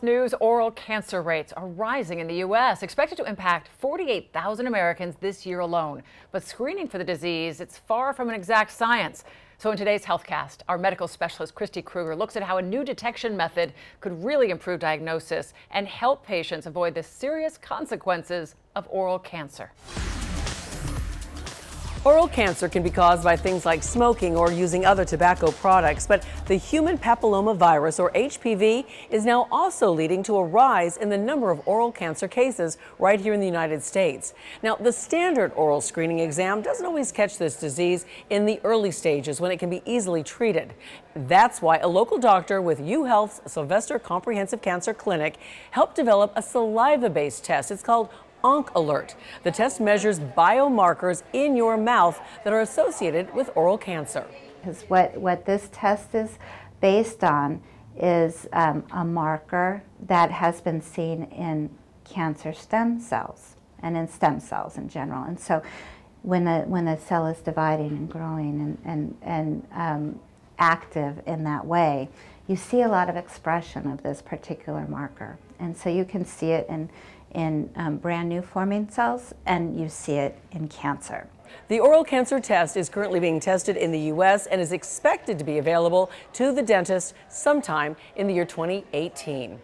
News: oral cancer rates are rising in the U.S., expected to impact 48,000 Americans this year alone. But screening for the disease, it's far from an exact science. So in today's HealthCast, our medical specialist Christy Krueger looks at how a new detection method could really improve diagnosis and help patients avoid the serious consequences of oral cancer. Oral cancer can be caused by things like smoking or using other tobacco products, but the human papillomavirus, or HPV, is now also leading to a rise in the number of oral cancer cases right here in the United States. Now, the standard oral screening exam doesn't always catch this disease in the early stages when it can be easily treated. That's why a local doctor with UHealth's Sylvester Comprehensive Cancer Clinic helped develop a saliva-based test. It's called OncAlert. The test measures biomarkers in your mouth that are associated with oral cancer. Because what this test is based on is a marker that has been seen in cancer stem cells and in stem cells in general. And so when a cell is dividing and growing and active in that way, you see a lot of expression of this particular marker. And so you can see it in brand new forming cells, and you see it in cancer. The oral cancer test is currently being tested in the U.S. and is expected to be available to the dentist sometime in the year 2018.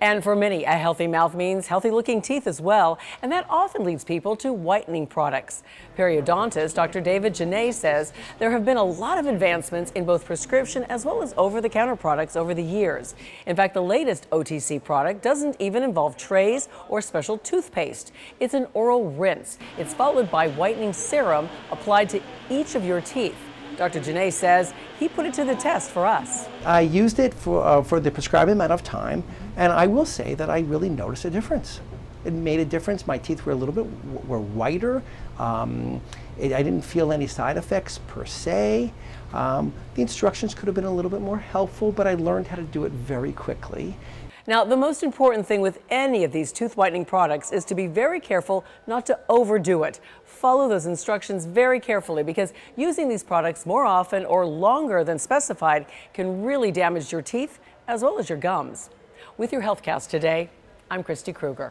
And for many, a healthy mouth means healthy looking teeth as well, and that often leads people to whitening products. Periodontist Dr. David Genais says there have been a lot of advancements in both prescription as well as over-the-counter products over the years. In fact, the latest OTC product doesn't even involve trays or special toothpaste. It's an oral rinse. It's followed by whitening serum applied to each of your teeth. Dr. Genais says he put it to the test for us. I used it for the prescribed amount of time, and I will say that I really noticed a difference. It made a difference. My teeth were a little bit whiter. I didn't feel any side effects per se. The instructions could have been a little bit more helpful, but I learned how to do it very quickly. Now, the most important thing with any of these tooth whitening products is to be very careful not to overdo it. Follow those instructions very carefully, because using these products more often or longer than specified can really damage your teeth as well as your gums. With your HealthCast today, I'm Christy Krueger.